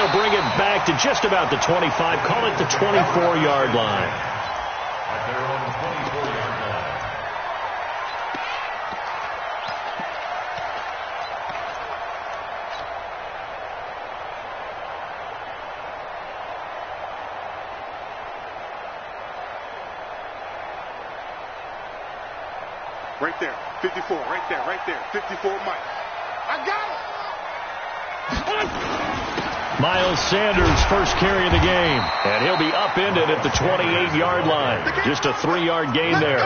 they'll bring it back to just about the 25. Call it the 24-yard line. Right there, 54, right there, 54, Mike. I got it! Miles Sanders' first carry of the game, and he'll be upended at the 28-yard line. Just a 3-yard gain there.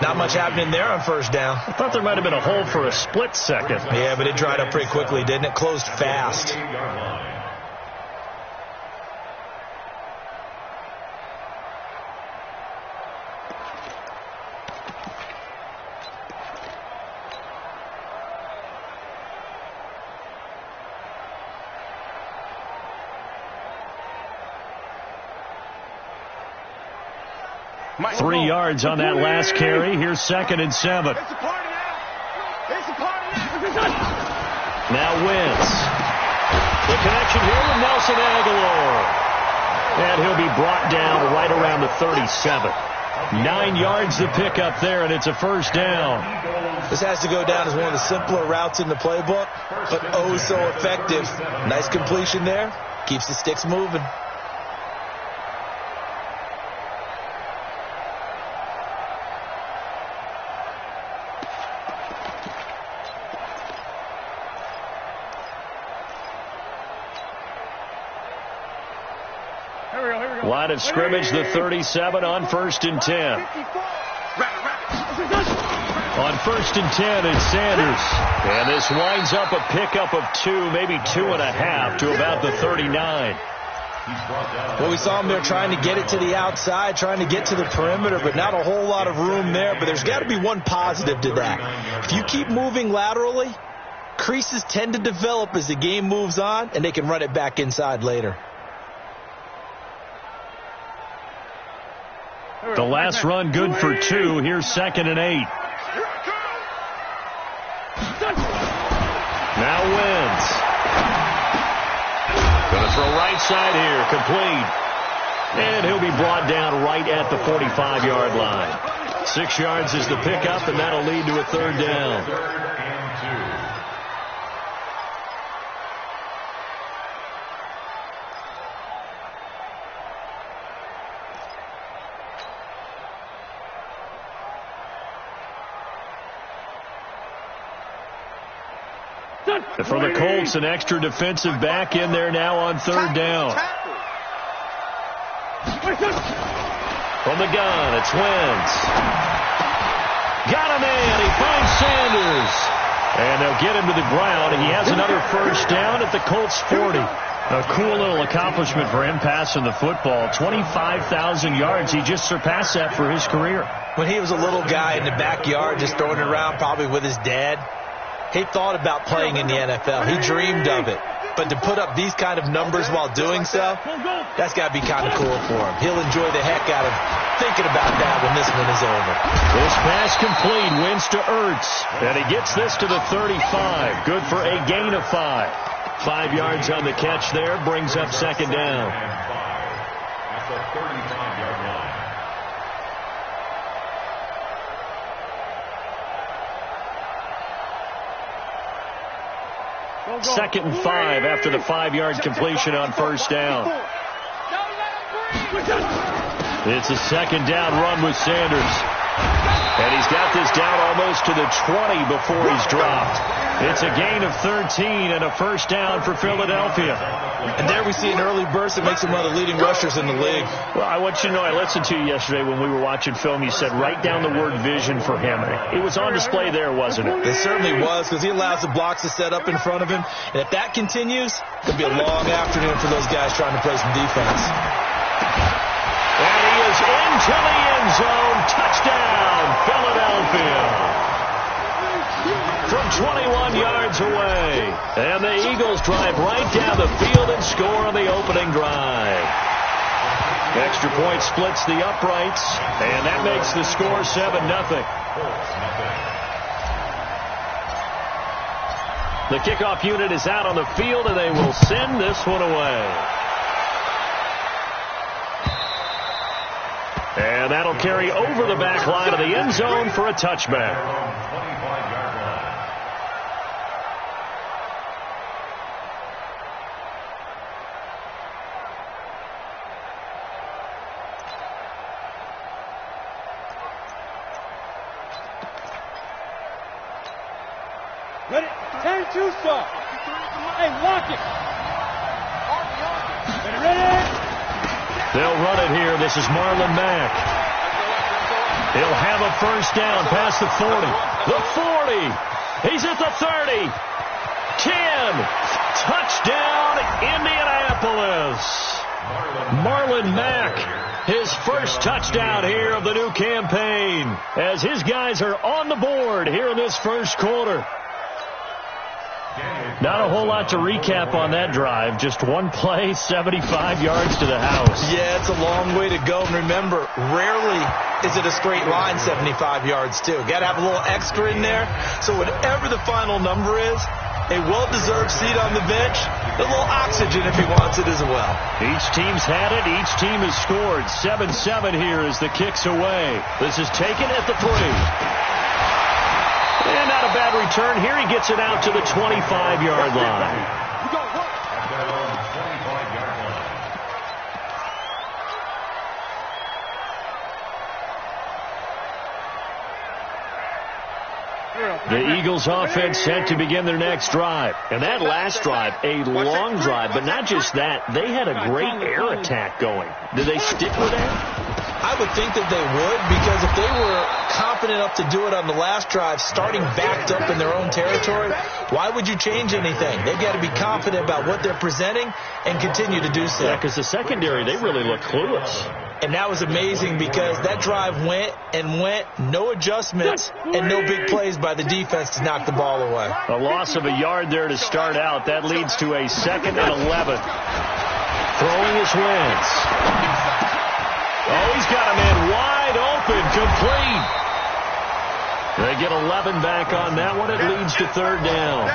Not much happening there on first down. I thought there might have been a hold for a split second. Yeah, but it dried up pretty quickly, didn't it? Closed fast. 3 yards on that last carry. Here's 2nd and 7. Now Wentz. The connection here with Nelson Aguilar. And he'll be brought down right around the 37. 9 yards to pick up there, and it's a first down. This has to go down as one of the simpler routes in the playbook, but oh so effective. Nice completion there. Keeps the sticks moving. Line of scrimmage, the 37 on 1st and 10. On 1st and 10, it's Sanders. And this winds up a pickup of 2, maybe 2.5 to about the 39. Well, we saw him there trying to get it to the outside, trying to get to the perimeter, but not a whole lot of room there. But there's got to be one positive to that. If you keep moving laterally, creases tend to develop as the game moves on, and they can run it back inside later. The last run good for 2. Here's 2nd and 8. Now Wentz. Going to throw right side here. Complete. And he'll be brought down right at the 45-yard line. 6 yards is the pickup, and that'll lead to a 3rd down. For the Colts, an extra defensive back in there now on 3rd down. From the gun, it's Wentz. Got him in. He finds Sanders. And they'll get him to the ground. He has another first down at the Colts 40. A cool little accomplishment for him passing the football. 25,000 yards. He just surpassed that for his career. When he was a little guy in the backyard just throwing it around probably with his dad, he thought about playing in the NFL. He dreamed of it. But to put up these kind of numbers while doing so, that's got to be kind of cool for him. He'll enjoy the heck out of thinking about that when this one is over. This pass complete. Wins to Ertz. And he gets this to the 35. Good for a gain of 5. 5 yards on the catch there. Brings up 2nd down. That's the 35-yard line. 2nd and 5 after the 5-yard completion on first down. It's a 2nd down run with Sanders. And he's got this down almost to the 20 before he's dropped. It's a gain of 13 and a first down for Philadelphia. And there we see an early burst that makes him one of the leading rushers in the league. Well, I want you to know, I listened to you yesterday when we were watching film. You said write down the word vision for him. It was on display there, wasn't it? It certainly was, because he allows the blocks to set up in front of him. And if that continues, it'll be a long afternoon for those guys trying to play some defense. And he is into the end zone. Touchdown, Philadelphia. From 21 yards away. And the Eagles drive right down the field and score on the opening drive. Extra point splits the uprights, and that makes the score 7-0. The kickoff unit is out on the field, and they will send this one away. And that'll carry over the back line of the end zone for a touchback. Ready? 10-2 stop. Hey, lock it. Ready? They'll run it here. This is Marlon Mack. He'll have a first down past the 40. The 40. He's at the 30. 10. Touchdown, Indianapolis. Marlon Mack, his first touchdown here of the new campaign, as his guys are on the board here in this first quarter. Not a whole lot to recap on that drive. Just one play, 75 yards to the house. Yeah, it's a long way to go. And remember, rarely is it a straight line 75 yards, too. Got to have a little extra in there. So whatever the final number is, a well-deserved seat on the bench, a little oxygen if he wants it as well. Each team's had it. Each team has scored. 7-7 here as the kick's away. This is taken at the 3. And not a bad return here. He gets it out to the 25-yard line. The Eagles offense set to begin their next drive. And that last drive, a long drive, but not just that. They had a great air attack going. Did they stick with that? I would think that they would, because if they were confident enough to do it on the last drive, starting backed up in their own territory, why would you change anything? They've got to be confident about what they're presenting and continue to do so. Yeah, because the secondary, they really look clueless. And that was amazing because that drive went and went, no adjustments and no big plays by the defense to knock the ball away. A loss of a yard there to start out. That leads to a 2nd and 11. Throwing his Wentz. Oh, he's got a man wide open, complete. They get 11 back on that one. It leads to 3rd down.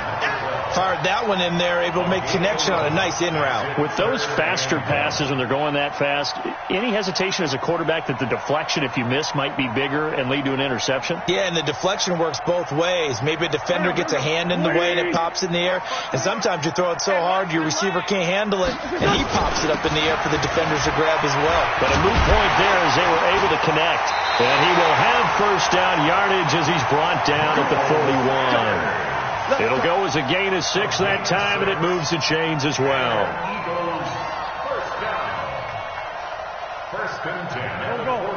Fired that one in there, able to make connection on a nice in route. With those faster passes when they're going that fast, any hesitation as a quarterback that the deflection, if you miss, might be bigger and lead to an interception? Yeah, and the deflection works both ways. Maybe a defender gets a hand in the way and it pops in the air, and sometimes you throw it so hard your receiver can't handle it, and he pops it up in the air for the defenders to grab as well. But a moot point there as they were able to connect. And he will have first down yardage as he's brought down at the 41. It'll go as a gain of 6 that time, and it moves the chains as well. Eagles, first down. 1st and 10. Here we go.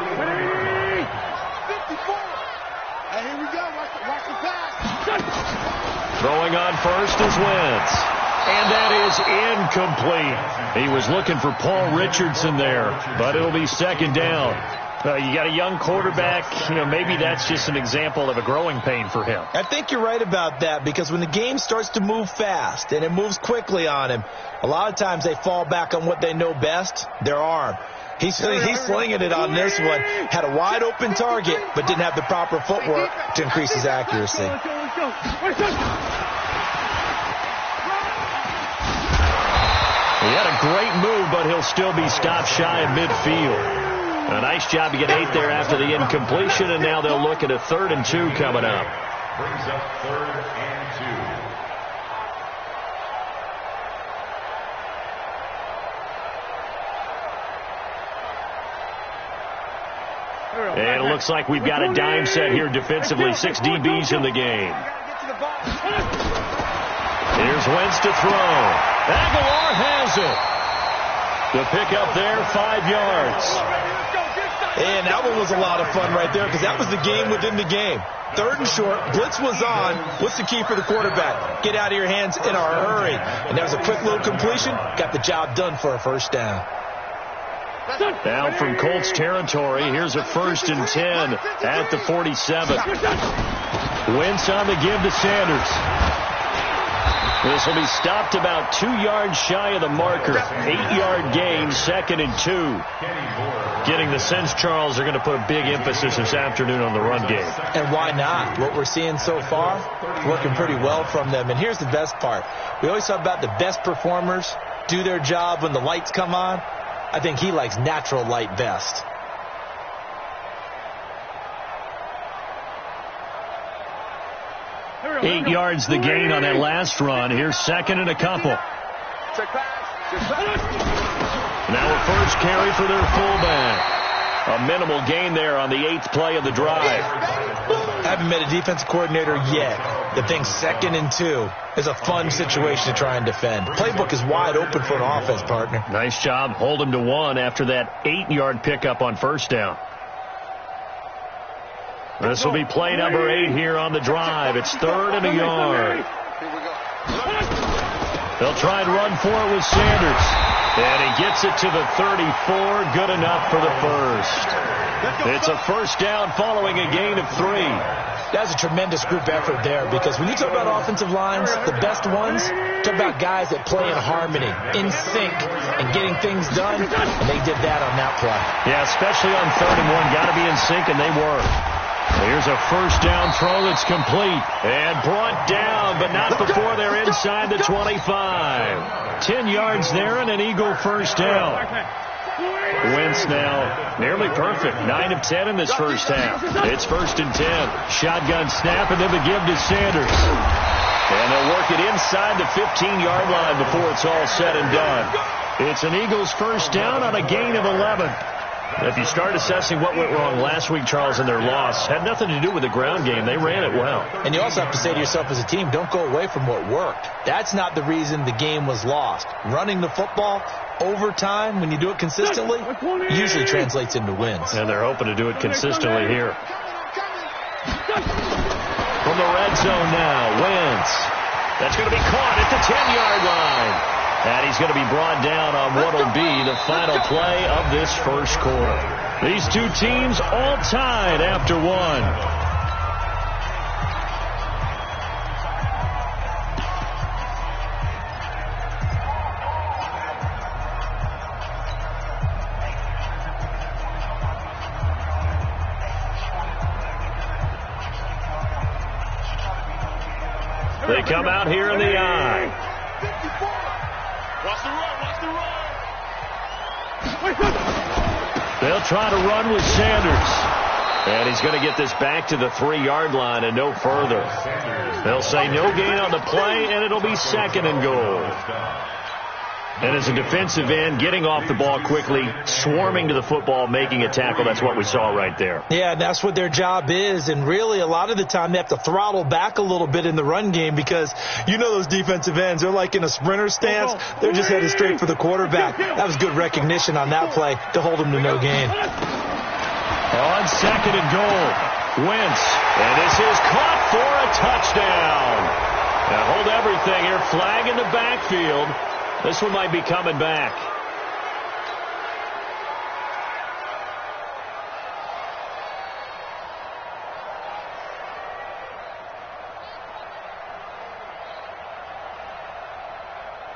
54. Hey, here we go. Watch the pass. Throwing on first is Wentz. And that is incomplete. He was looking for Paul Richardson there, but it'll be 2nd down. You got a young quarterback, maybe that's just an example of a growing pain for him. I think you're right about that, because when the game starts to move fast and it moves quickly on him, a lot of times they fall back on what they know best, their arm. He's slinging it on this one. Had a wide open target, but didn't have the proper footwork to increase his accuracy. He had a great move, but he'll still be stopped shy of midfield. A nice job to get 8 there after the incompletion, and now they'll look at a 3rd and 2 coming up. Brings up 3rd and 2. And it looks like we've got a dime set here defensively. 6 DBs in the game. Here's Wentz to throw. Aguilar has it. The pickup there, 5 yards. And that one was a lot of fun right there, because that was the game within the game. 3rd and short, blitz was on. What's the key for the quarterback? Get out of your hands in a hurry. And that was a quick little completion. Got the job done for a first down. Down from Colts territory, here's a 1st and 10 at the 47. Wentz on the give to Sanders. This will be stopped about 2 yards shy of the marker. 8-yard gain, 2nd and 2. Getting the sense, Charles, they're going to put a big emphasis this afternoon on the run game. And why not? What we're seeing so far, working pretty well from them. And here's the best part. We always talk about the best performers do their job when the lights come on. I think he likes natural light best. Eight yards the gain on that last run. Here's 2nd and a couple. Now a first carry for their fullback. A minimal gain there on the 8th play of the drive. Haven't met a defensive coordinator yet that thinks 2nd and 2 is a fun situation to try and defend. Playbook is wide open for an offense, partner. Nice job. Hold him to 1 after that 8-yard pickup on first down. This will be play number 8 here on the drive. It's 3rd and a yard. They'll try and run for it with Sanders. And he gets it to the 34. Good enough for the first. It's a first down following a gain of 3. That's a tremendous group effort there, because when you talk about offensive lines, the best ones, talk about guys that play in harmony, in sync, and getting things done, and they did that on that play. Yeah, especially on 3rd and 1. Got to be in sync, and they were. Here's a first down throw that's complete and brought down, but not before they're inside the 25. 10 yards there and an Eagle first down. Wentz now nearly perfect. 9 of 10 in this first half. It's 1st and 10. Shotgun snap and then the give to Sanders. And they'll work it inside the 15-yard line before it's all said and done. It's an Eagles first down on a gain of 11. If you start assessing what went wrong last week, Charles, in their loss, had nothing to do with the ground game. They ran it well. And you also have to say to yourself as a team, don't go away from what worked. That's not the reason the game was lost. Running the football over time, when you do it consistently, usually translates into wins. And they're hoping to do it consistently here. From the red zone now, Wentz. That's going to be caught at the 10-yard line. And he's going to be brought down on what will be the final play of this first quarter. These two teams all tied after 1. They come out here in the eye. Watch the run, watch the run. They'll try to run with Sanders. And he's going to get this back to the 3-yard line and no further. They'll say no gain on the play, and it'll be 2nd and goal. And as a defensive end, getting off the ball quickly, swarming to the football, making a tackle, that's what we saw right there. Yeah, and that's what their job is. And really, a lot of the time, they have to throttle back a little bit in the run game because you know those defensive ends, they're like in a sprinter stance. They're just headed straight for the quarterback. That was good recognition on that play to hold them to no gain. On 2nd and goal, Wentz. And this is caught for a touchdown. Now hold everything here. Flag in the backfield. This one might be coming back.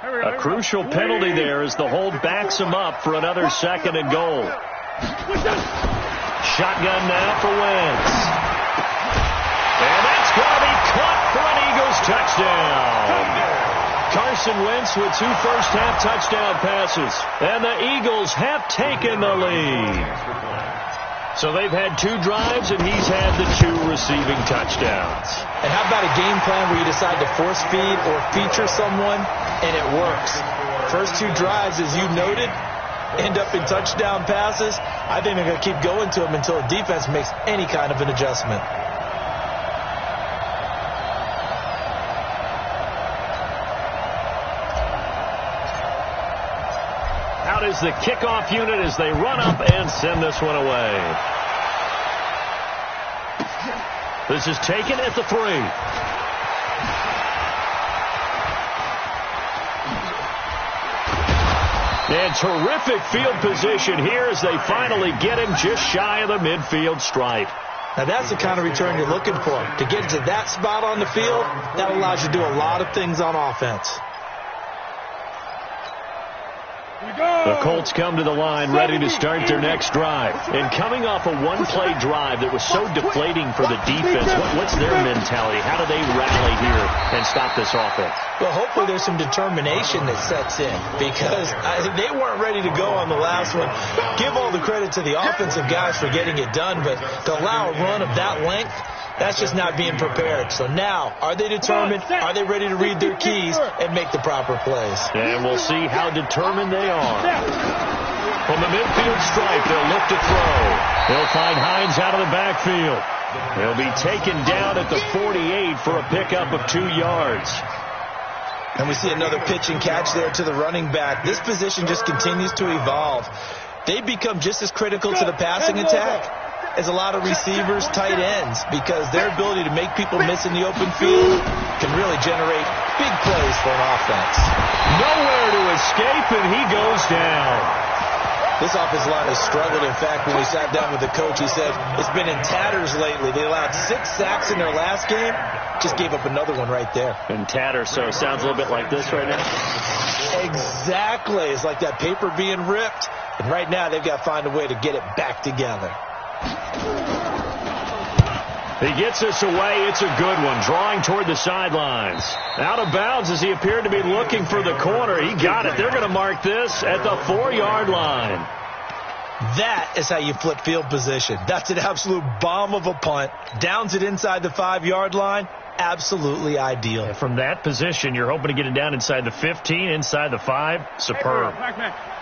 A crucial penalty there as the hold backs him up for another 2nd and goal. Shotgun now for Wentz. And that's going to be caught for an Eagles touchdown. Carson Wentz with 2 first-half touchdown passes. And the Eagles have taken the lead. So they've had 2 drives, and he's had the 2 receiving touchdowns. And how about a game plan where you decide to force feed or feature someone, and it works? First 2 drives, as you noted, end up in touchdown passes. I think they're going to keep going to them until the defense makes any kind of an adjustment. Out is the kickoff unit as they run up and send this one away. This is taken at the 3. And terrific field position here as they finally get him just shy of the midfield stripe. Now, that's the kind of return you're looking for. To get to that spot on the field, that allows you to do a lot of things on offense. The Colts come to the line ready to start their next drive. And coming off a one-play drive that was so deflating for the defense, what's their mentality? How do they rally here and stop this offense? Well, hopefully there's some determination that sets in because they weren't ready to go on the last one. Give all the credit to the offensive guys for getting it done, but to allow a run of that length, that's just not being prepared. So now, are they determined? Are they ready to read their keys and make the proper plays? And we'll see how determined they are. From the midfield stripe, they'll look to throw. They'll find Hines out of the backfield. He'll be taken down at the 48 for a pickup of 2 yards. And we see another pitch and catch there to the running back. This position just continues to evolve. They become just as critical to the passing attack as a lot of receivers, tight ends, because their ability to make people miss in the open field can really generate big plays for an offense. Nowhere to escape, and he goes down. This offensive line has struggled. In fact, when we sat down with the coach, he said it's been in tatters lately. They allowed 6 sacks in their last game. Just gave up another one right there. In tatters, so it sounds a little bit like this right now. Exactly. It's like that paper being ripped. And right now, they've got to find a way to get it back together. He gets this away. It's a good one. Drawing toward the sidelines. Out of bounds as he appeared to be looking for the corner. He got it. They're going to mark this at the 4-yard line. That is how you flip field position. That's an absolute bomb of a punt. Downs it inside the 5-yard line. Absolutely ideal. And from that position, you're hoping to get it down inside the 15, inside the 5. Superb.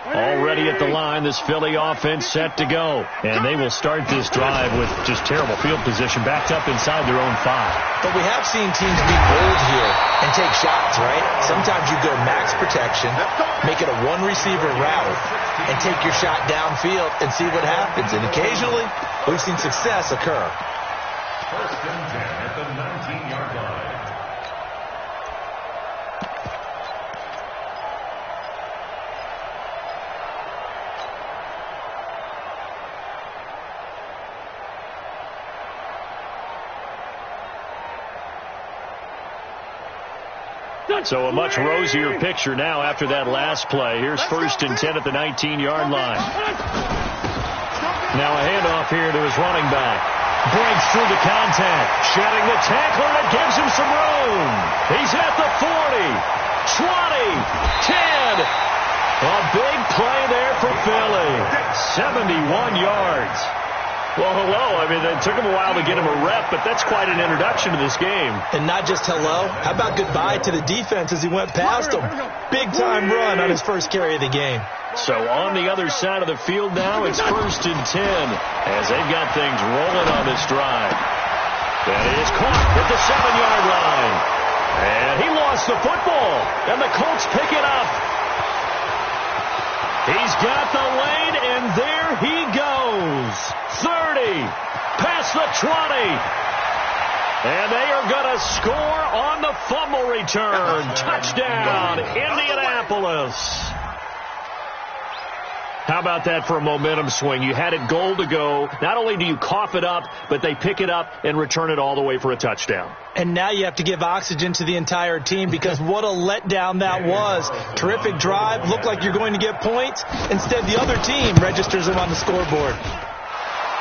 Already at the line, this Philly offense set to go. And they will start this drive with just terrible field position, backed up inside their own 5. But we have seen teams be bold here and take shots, right? Sometimes you go max protection, make it a one-receiver route, and take your shot downfield and see what happens. And occasionally, we've seen success occur. First and 10 at the 19-yard line. So a much rosier picture now after that last play. Here's first and 10 at the 19-yard line. Now a handoff here to his running back. Breaks through the contact. Shedding the tackler that gives him some room. He's at the 40, 20, 10. A big play there for Philly. 71 yards. Well, hello. I mean, it took him a while to get him a rep, but that's quite an introduction to this game. And not just hello. How about goodbye to the defense as he went past him? Big-time run on his first carry of the game. So on the other side of the field now, it's first and 10 as they've got things rolling on this drive. That is caught at the 7-yard line. And he lost the football, and the Colts pick it up. He's got the lane, and there he goes. 30, past the 20. And they are going to score on the fumble return. Touchdown, Indianapolis. How about that for a momentum swing? You had it goal to go. Not only do you cough it up, but they pick it up and return it all the way for a touchdown. And now you have to give oxygen to the entire team because what a letdown that was. Terrific drive. Looked like you're going to get points. Instead, the other team registers them on the scoreboard.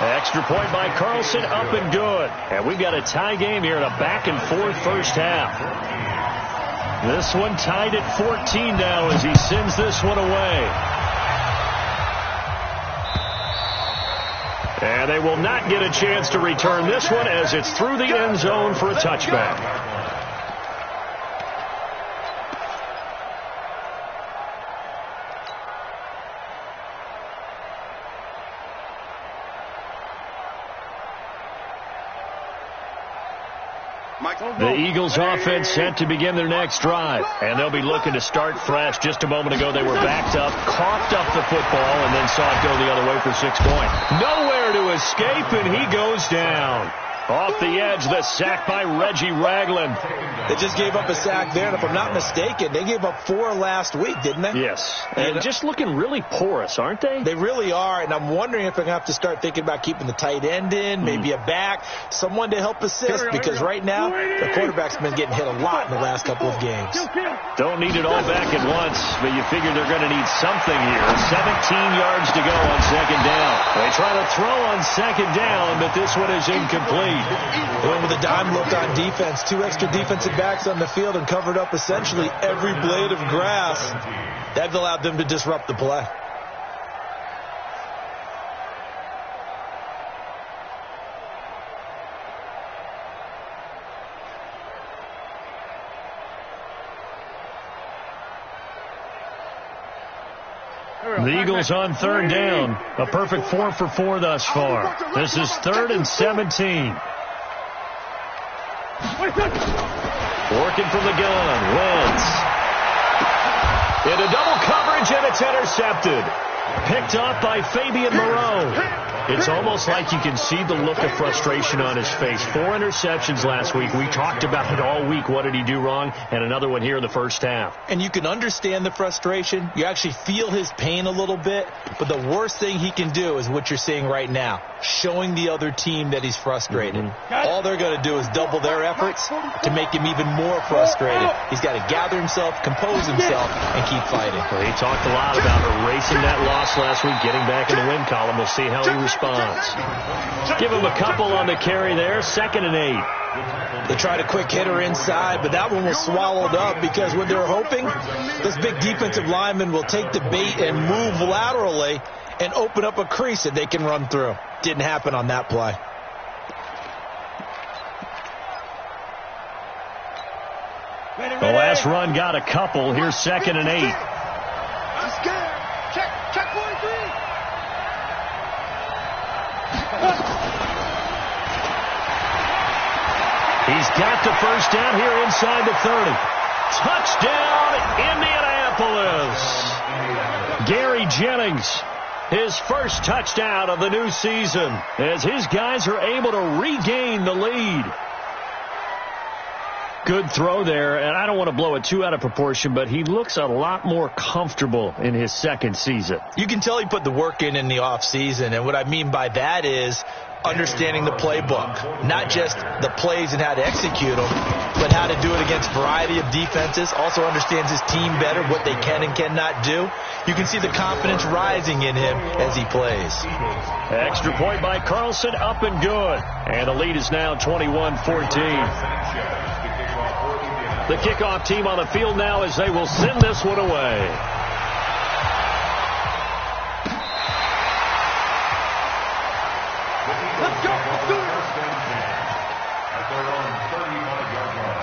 Extra point by Carlson, up and good. And we've got a tie game here in a back-and-forth first half. This one tied at 14 now as he sends this one away. And they will not get a chance to return this one as it's through the end zone for a touchback. The Eagles offense set to begin their next drive. And they'll be looking to start fresh. Just a moment ago, they were backed up, coughed up the football, and then saw it go the other way for 6 points. Nowhere to escape, and he goes down. Off the edge, the sack by Reggie Ragland. They just gave up a sack there, and if I'm not mistaken, they gave up 4 last week, didn't they? Yes, and just looking really porous, aren't they? They really are, and I'm wondering if they're going to have to start thinking about keeping the tight end in, maybe a back, someone to help assist, because right now, the quarterback's been getting hit a lot in the last couple of games. Don't need it all back at once, but you figure they're going to need something here. 17 yards to go on second down. They try to throw on second down, but this one is incomplete. They went with a dime look on defense. 2 extra defensive backs on the field and covered up essentially every blade of grass. That allowed them to disrupt the play. The Eagles on third down. A perfect 4 for 4 thus far. This is 3rd and 17. Working from the gun. Wentz. Into double coverage, and it's intercepted. Picked up by Fabian Moreau. It's almost like you can see the look of frustration on his face. 4 interceptions last week. We talked about it all week. What did he do wrong? And another one here in the first half. And you can understand the frustration. You actually feel his pain a little bit. But the worst thing he can do is what you're seeing right now, showing the other team that he's frustrated. All they're going to do is double their efforts to make him even more frustrated. He's got to gather himself, compose himself, and keep fighting. Well, he talked a lot about erasing that loss last week, getting back in the win column. We'll see how he responds. Give him a couple on the carry there. 2nd and 8. They tried a quick hitter inside, but that one was swallowed up because when they're hoping this big defensive lineman will take the bait and move laterally and open up a crease that they can run through. Didn't happen on that play. The last run got a couple. Here's 2nd and 8. I'm scared. Check 43. He's got the first down here inside the 30. Touchdown, Indianapolis. Gary Jennings, his first touchdown of the new season, as his guys are able to regain the lead. Good throw there, and I don't want to blow it too out of proportion, but he looks a lot more comfortable in his second season. You can tell he put the work in the offseason, and what I mean by that is understanding the playbook, not just the plays and how to execute them, but how to do it against a variety of defenses. Also understands his team better, what they can and cannot do. You can see the confidence rising in him as he plays. Extra point by Carlson, up and good. And the lead is now 21-14. The kickoff team on the field now as they will send this one away. Let's go. Let's do it. At their own 35-yard line.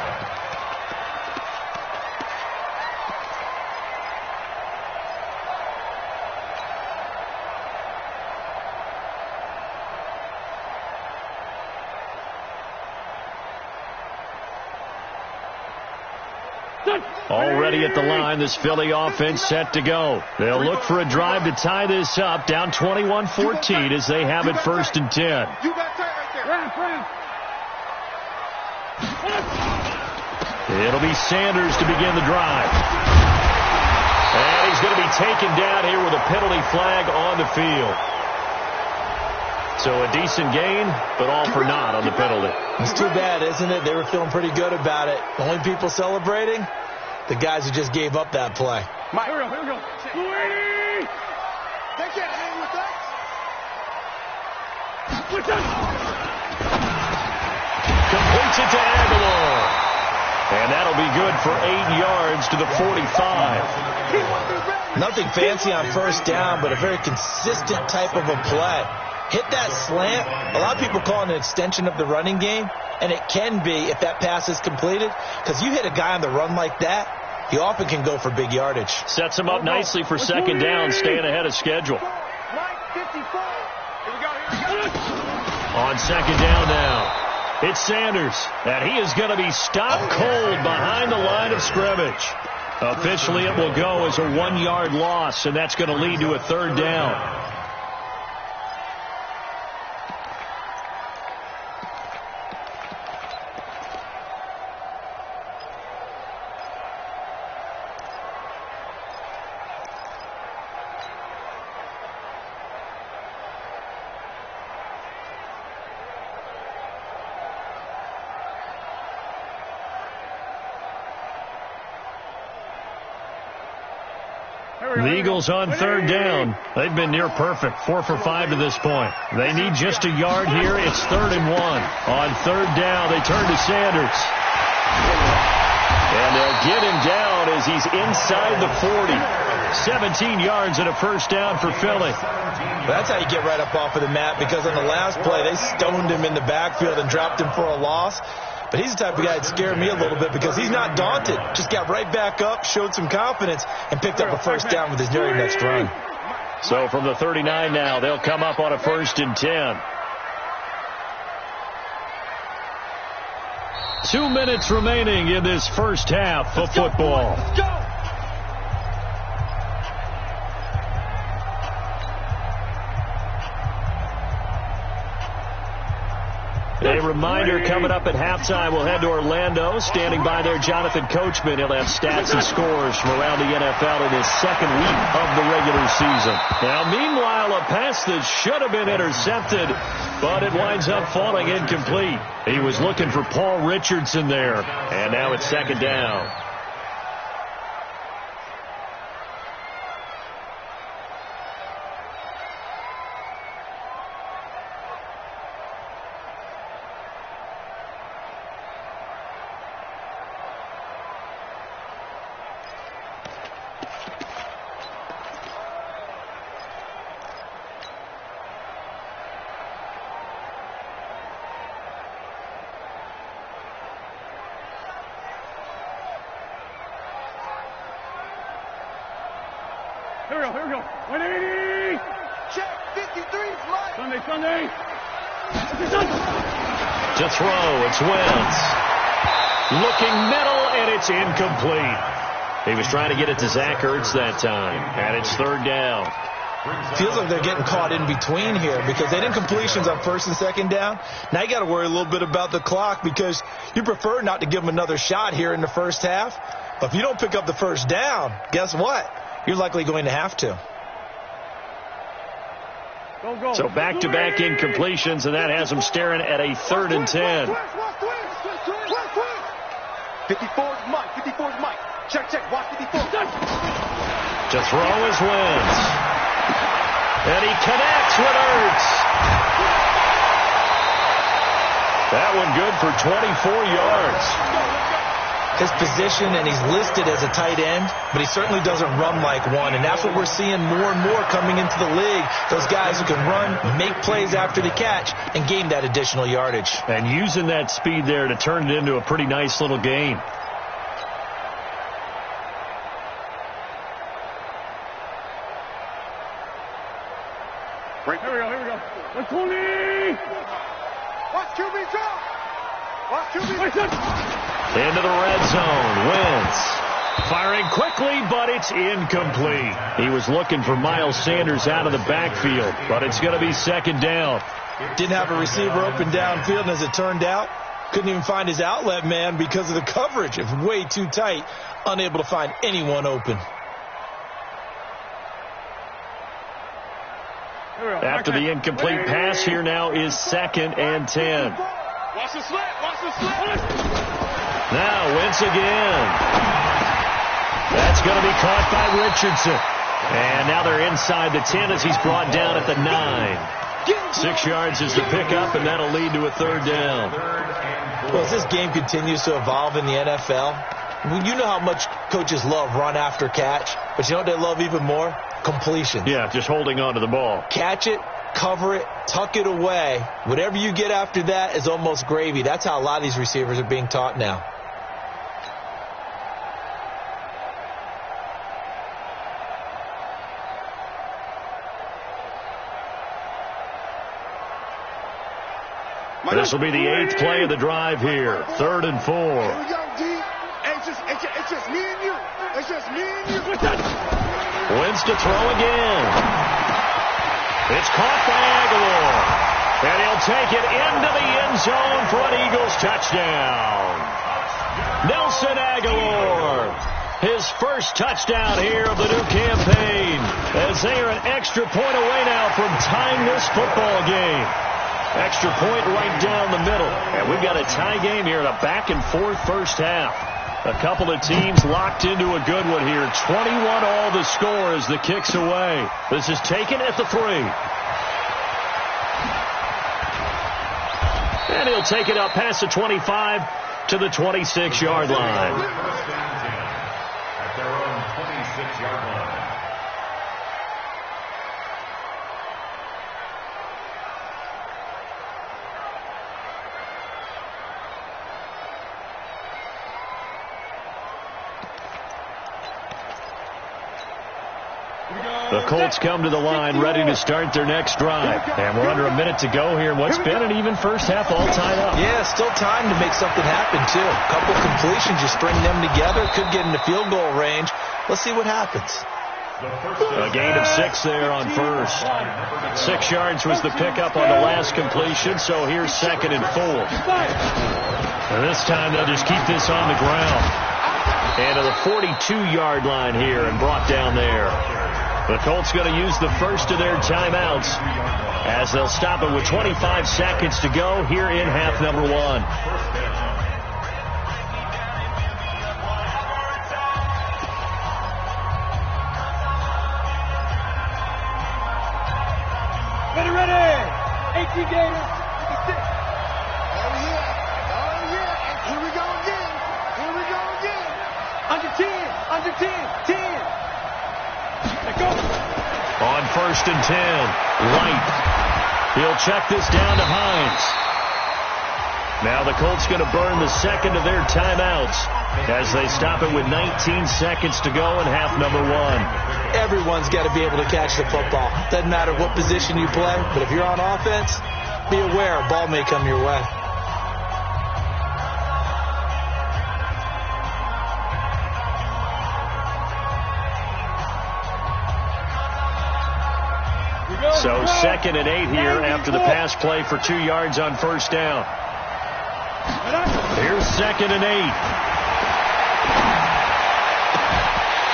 Already at the line, this Philly offense set to go. They'll look for a drive to tie this up, down 21-14 as they have it 1st and 10. You got tight right there. It'll be Sanders to begin the drive. And he's going to be taken down here with a penalty flag on the field. So a decent gain, but all for naught on the penalty. It's too bad, isn't it? They were feeling pretty good about it. The only people celebrating, the guys who just gave up that play. Mike, here we go. They can't hang with us. Completes it to Aguilar. And that'll be good for 8 yards to the 45. Nothing fancy on first down, but a very consistent type of a play. Hit that slant. A lot of people call it an extension of the running game, and it can be if that pass is completed, because you hit a guy on the run like that, he often can go for big yardage. Sets him up nicely for second down, staying ahead of schedule. On second down now, it's Sanders, and he is going to be stopped cold behind the line of scrimmage. Officially, it will go as a 1-yard loss, and that's going to lead to a 3rd down. The Eagles on third down. They've been near perfect, 4 for 5 to this point. They need just a yard here. It's 3rd and 1. On third down, they turn to Sanders. And they'll get him down as he's inside the 40. 17 yards and a first down for Philly. That's how you get right up off of the mat, because on the last play, they stoned him in the backfield and dropped him for a loss. But he's the type of guy that scared me a little bit because he's not daunted. Just got right back up, showed some confidence, and picked up a first down with his very next run. So from the 39 now, they'll come up on a 1st and 10. 2 minutes remaining in this first half of football. Let's go. A reminder, coming up at halftime, we'll head to Orlando. Standing by there, Jonathan Coachman. He'll have stats and scores from around the NFL in his second week of the regular season. Now, meanwhile, a pass that should have been intercepted, but it winds up falling incomplete. He was looking for Paul Richardson there, and now it's 2nd down. Here we go. 180. Check. 53's mine. Sunday. To throw, it's Wentz. Looking middle, and it's incomplete. He was trying to get it to Zach Ertz that time, and it's 3rd down. Feels like they're getting caught in between here because they didn't completions on 1st and 2nd down. Now you got to worry a little bit about the clock because you prefer not to give them another shot here in the first half. But if you don't pick up the first down, guess what? You're likely going to have to. Go. So back-to-back incompletions, and that has them staring at a 3rd and 10. 54's Mike. Check. Watch 54. To throw is Wentz. And he connects with Ertz. That one good for 24 yards. His position, and he's listed as a tight end, but he certainly doesn't run like one, and that's what we're seeing more and more coming into the league. Those guys who can run, make plays after the catch, and gain that additional yardage. And using that speed there to turn it into a pretty nice little gain. Here we go. Let's go. Watch QB drop. Into the red zone. Wentz firing quickly, but it's incomplete. He was looking for Miles Sanders out of the backfield, but it's going to be 2nd down. Didn't have a receiver open downfield, and as it turned out, couldn't even find his outlet man because of the coverage. It was way too tight, unable to find anyone open. After the incomplete pass, here now is 2nd and 10. Watch the slant. Now Wentz again. That's going to be caught by Richardson. And now they're inside the 10 as he's brought down at the 9. 6 yards is the pickup, and that'll lead to a 3rd down. Well, as this game continues to evolve in the NFL, you know how much coaches love run after catch, but you know what they love even more? Completion. Yeah, just holding on to the ball. Catch it, cover it, tuck it away. Whatever you get after that is almost gravy. That's how a lot of these receivers are being taught now. This will be the 8th play of the drive here. 3rd and 4. Here we go, D. It's just me and you. Wentz to throw again. It's caught by Aguilar. And he'll take it into the end zone for an Eagles touchdown. Nelson Aguilar. His first touchdown here of the new campaign. As they are an extra point away now from tying this football game. Extra point right down the middle. And we've got a tie game here in a back-and-forth first half. A couple of teams locked into a good one here. 21 all the score as the kick's away. This is taken at the 3. And he'll take it up past the 25 to the 26-yard line. At their own 26-yard line. The Colts come to the line ready to start their next drive. And we're under a minute to go here. What's been an even first half all tied up. Yeah, still time to make something happen, too. A couple completions, you string them together. Could get into field goal range. Let's see what happens. A gain of 6 there on first. 6 yards was the pickup on the last completion, so here's 2nd and 4. And this time they'll just keep this on the ground. And to the 42-yard line here and brought down there. The Colts going to use the first of their timeouts as they'll stop it with 25 seconds to go here in half number 1. Ready. 18 Gators. Oh, yeah. Here we go again. Under 10. 10. Let go. On 1st and 10, Light. He'll check this down to Hines. Now the Colts going to burn the second of their timeouts as they stop it with 19 seconds to go in half number 1. Everyone's got to be able to catch the football. Doesn't matter what position you play, but if you're on offense, be aware a ball may come your way. So 2nd and 8 here after the pass play for 2 yards on first down. Here's 2nd and 8.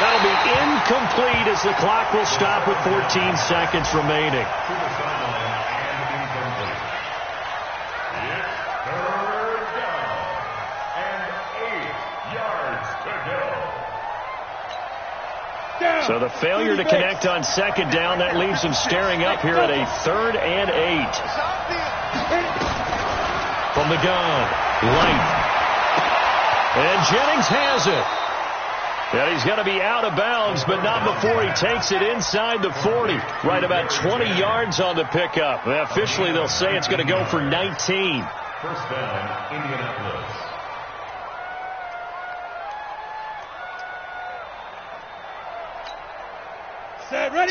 That'll be incomplete as the clock will stop with 14 seconds remaining. To the sideline and incomplete. It's 3rd down and 8 yards to go. So the failure to connect on 2nd down, that leaves them staring up here at a 3rd and 8. From the gun, Light. And Jennings has it. And he's got to be out of bounds, but not before he takes it inside the 40. Right about 20 yards on the pickup. Officially, they'll say it's going to go for 19. First down, Indianapolis.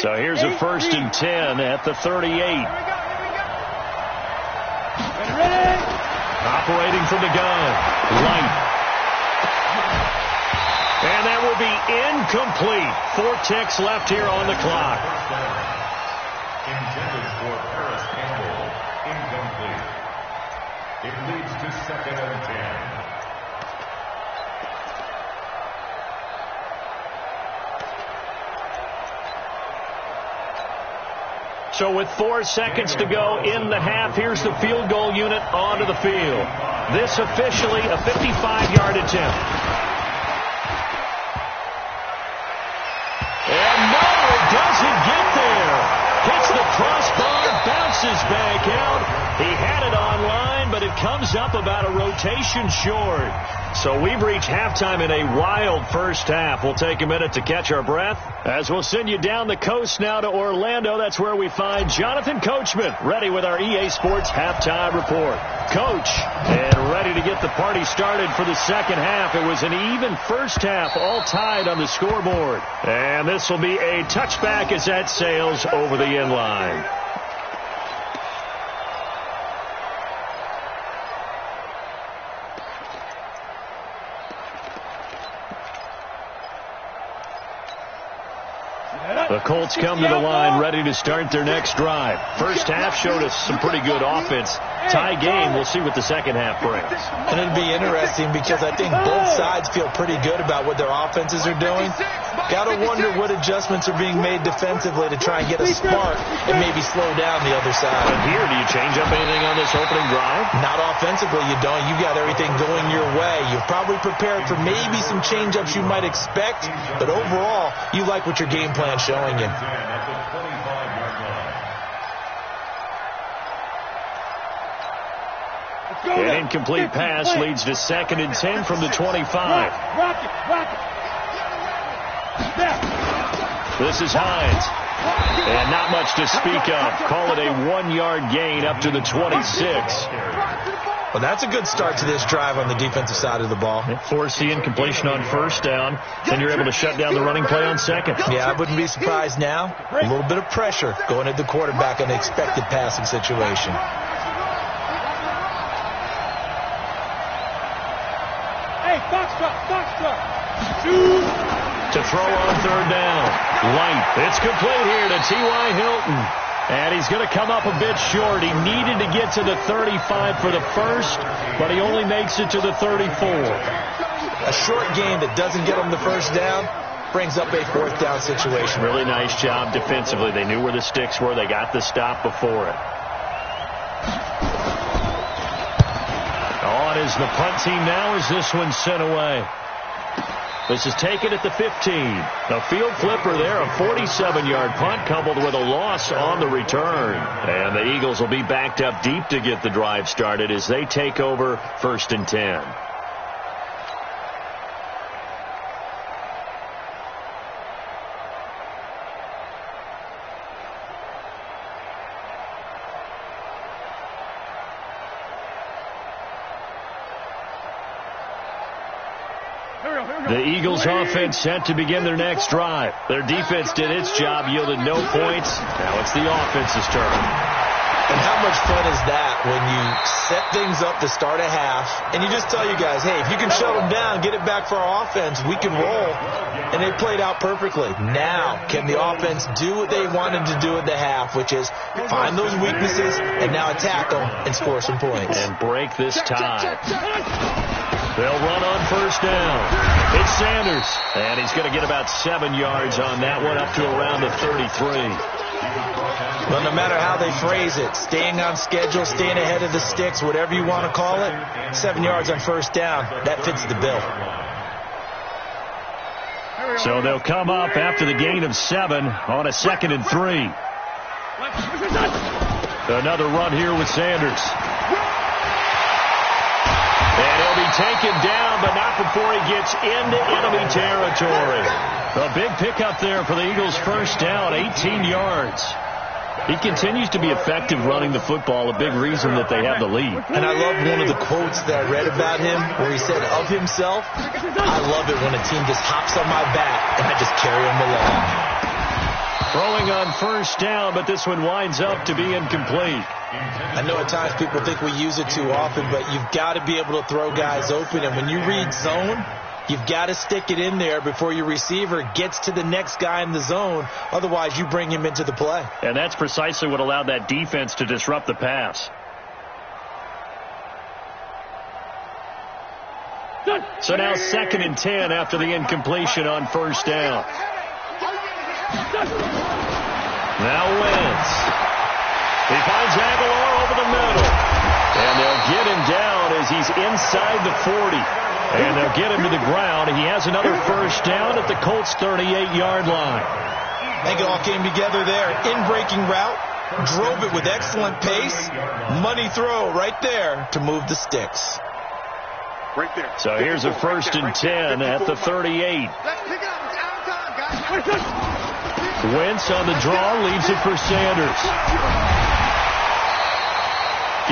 So here's a 1st and 10 at the 38. Operating from the gun, Light. And that will be incomplete. 4 ticks left here on the clock. Intended for Paris Campbell. Incomplete. It leads to 2nd and 10. So with 4 seconds to go in the half, here's the field goal unit onto the field. This officially a 55-yard attempt. And no, it doesn't get there. Hits the crossbar, bounces back out. He had it online, but it comes up about a rotation short. So we've reached halftime in a wild first half. We'll take a minute to catch our breath as we'll send you down the coast now to Orlando. That's where we find Jonathan Coachman ready with our EA Sports halftime report. Coach, and ready to get the party started for the second half. It was an even first half, all tied on the scoreboard. And this will be a touchback as that sails over the end line. The Colts come to the line ready to start their next drive. First half showed us some pretty good offense. Tie game. We'll see what the second half brings. And it'll be interesting because I think both sides feel pretty good about what their offenses are doing. Got to wonder what adjustments are being made defensively to try and get a spark and maybe slow down the other side. And here, do you change up anything on this opening drive? Not offensively, you don't. You got everything going your way. You're probably prepared for maybe some change-ups you might expect, but overall, you like what your game plan's showing you. An incomplete pass leads to 2nd and 10 from the 25. Rock it. This is Hines. And not much to speak of. Call it a 1-yard gain up to the 26. Well, that's a good start to this drive on the defensive side of the ball. Force the incompletion on first down. Then you're able to shut down the running play on second. Yeah, I wouldn't be surprised now. A little bit of pressure going at the quarterback in an expected passing situation. Hey, Foxtrot. To throw on third down. Light. It's complete here to T.Y. Hilton. And he's going to come up a bit short. He needed to get to the 35 for the first, but he only makes it to the 34. A short gain that doesn't get him the first down brings up a 4th down situation. Really nice job defensively. They knew where the sticks were. They got the stop before it. On is the punt team now as this one's sent away. This is taken at the 15. A field flipper there, a 47-yard punt coupled with a loss on the return. And the Eagles will be backed up deep to get the drive started as they take over 1st and 10. The Eagles offense set to begin their next drive. Their defense did its job, yielded no points. Now it's the offense's turn. And how much fun is that when you set things up to start a half and you just tell you guys, hey, if you can shut them down, get it back for our offense, we can roll. And they played out perfectly. Now, can the offense do what they wanted to do at the half, which is find those weaknesses and now attack them and score some points. And break this tie. They'll run on first down. It's Sanders. And he's going to get about 7 yards on that one, up to around the 33. Well, no matter how they phrase it, staying on schedule, staying ahead of the sticks, whatever you want to call it, 7 yards on first down, that fits the bill. So they'll come up after the gain of 7 on a 2nd and 3. Another run here with Sanders. And he'll be taken down, but not before he gets into enemy territory. A big pickup there for the Eagles' first down, 18 yards. He continues to be effective running the football, a big reason that they have the lead. And I love one of the quotes that I read about him where he said of himself, I love it when a team just hops on my back and I just carry them along. Throwing on first down, but this one winds up to be incomplete. I know at times people think we use it too often, but you've got to be able to throw guys open. And when you read zone, you've got to stick it in there before your receiver gets to the next guy in the zone. Otherwise, you bring him into the play. And that's precisely what allowed that defense to disrupt the pass. So now 2nd and 10 after the incompletion on first down. Now Wentz. He finds Aguilar over the middle. And they'll get him down as he's inside the 40. And they'll get him to the ground. He has another first down at the Colts' 38-yard line. I think it all came together there. In-breaking route. Drove it with excellent pace. Money throw right there to move the sticks. Right there. So here's a 1st and 10 at the 38. Let's pick it up. It's out of time, guys. Wentz on the draw, leaves it for Sanders.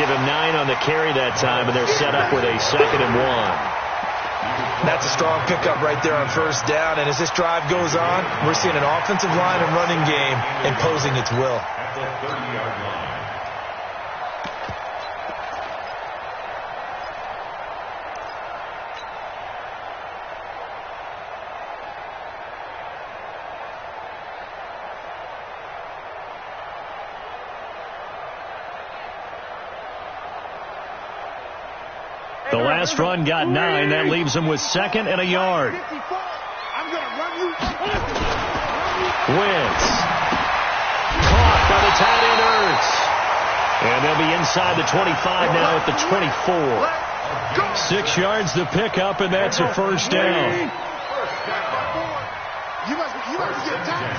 Give him 9 on the carry that time, and they're set up with a 2nd and 1. That's a strong pickup right there on first down, and as this drive goes on, we're seeing an offensive line and running game imposing its will. At the 30-yard line. The last run got 9. That leaves him with 2nd and a yard. I'm going to run you. Wentz. Caught by the tight end Ertz. And they'll be inside the 25 now at the 24. 6 yards to pick up, and that's a first down. You must get time.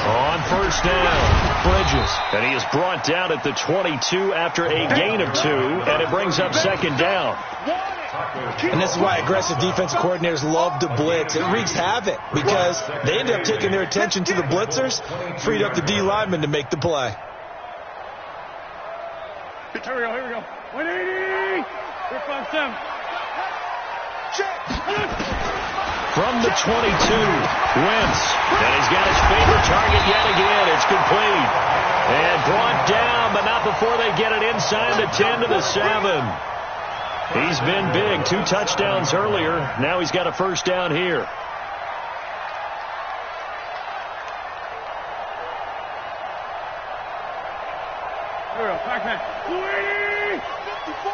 On first down, Bridges. And he is brought down at the 22 after a gain of 2, and it brings up 2nd down. And this is why aggressive defense coordinators love to blitz. It wreaks havoc because they ended up taking their attention to the blitzers, freed up the D lineman to make the play. Here we go. 180. 357. From the 22, Wentz. And he's got his favorite target yet again. It's complete. And brought down, but not before they get it inside the 10 to the 7. He's been big. 2 touchdowns earlier. Now he's got a first down here. Here we go. Pac-Man. 280. 54.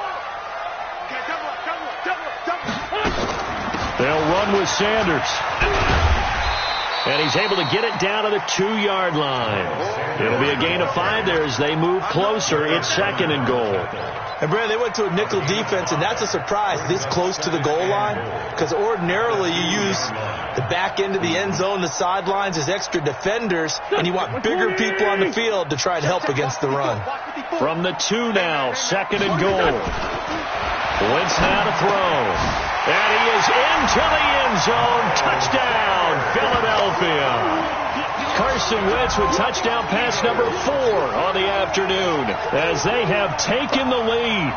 Okay, double. They'll run with Sanders. And he's able to get it down to the 2-yard line. It'll be a gain of 5 there as they move closer. It's 2nd and goal. And, Brad, they went to a nickel defense, and that's a surprise this close to the goal line because ordinarily you use the back end of the end zone, the sidelines as extra defenders, and you want bigger people on the field to try and help against the run. From the 2 now, 2nd and goal. Wentz now to throw. And he is into the end zone. Touchdown, Philadelphia. Carson Wentz with touchdown pass number 4 on the afternoon as they have taken the lead.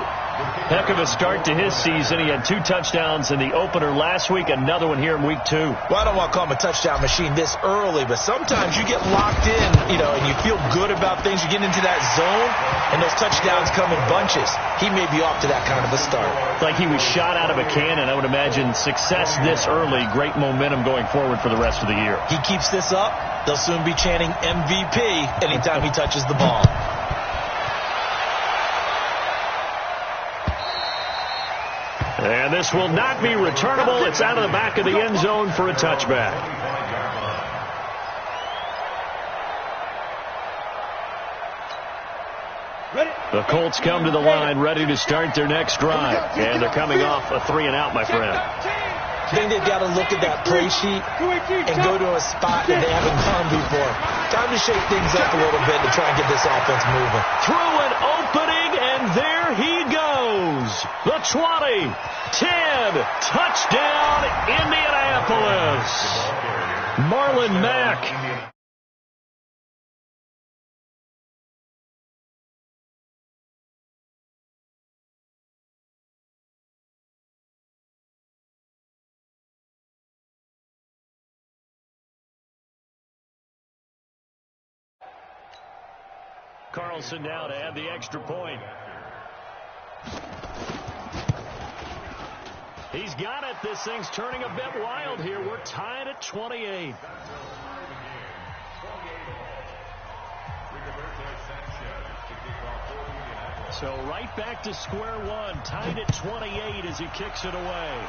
Heck of a start to his season. He had 2 touchdowns in the opener last week, another one here in week 2. Well, I don't want to call him a touchdown machine this early, but sometimes you get locked in, and you feel good about things. You get into that zone, and those touchdowns come in bunches. He may be off to that kind of a start. Like he was shot out of a cannon. I would imagine success this early, great momentum going forward for the rest of the year. He keeps this up, they'll soon be chanting MVP anytime he touches the ball. And this will not be returnable. It's out of the back of the end zone for a touchback. The Colts come to the line ready to start their next drive. And they're coming off a 3-and-out, my friend. I think they've got to look at that play sheet and go to a spot that they haven't gone before. Time to shake things up a little bit to try and get this offense moving. Through an opening, and there he goes. The 20, 10, touchdown, Indianapolis. Marlon Mack. Carlson now to add the extra point. He's got it. This thing's turning a bit wild here. We're tied at 28. So right back to square one. Tied at 28 as he kicks it away.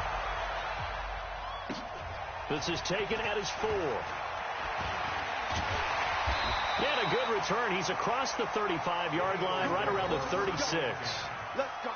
This is taken at his 4. And a good return. He's across the 35-yard line, right around the 36. Let's go.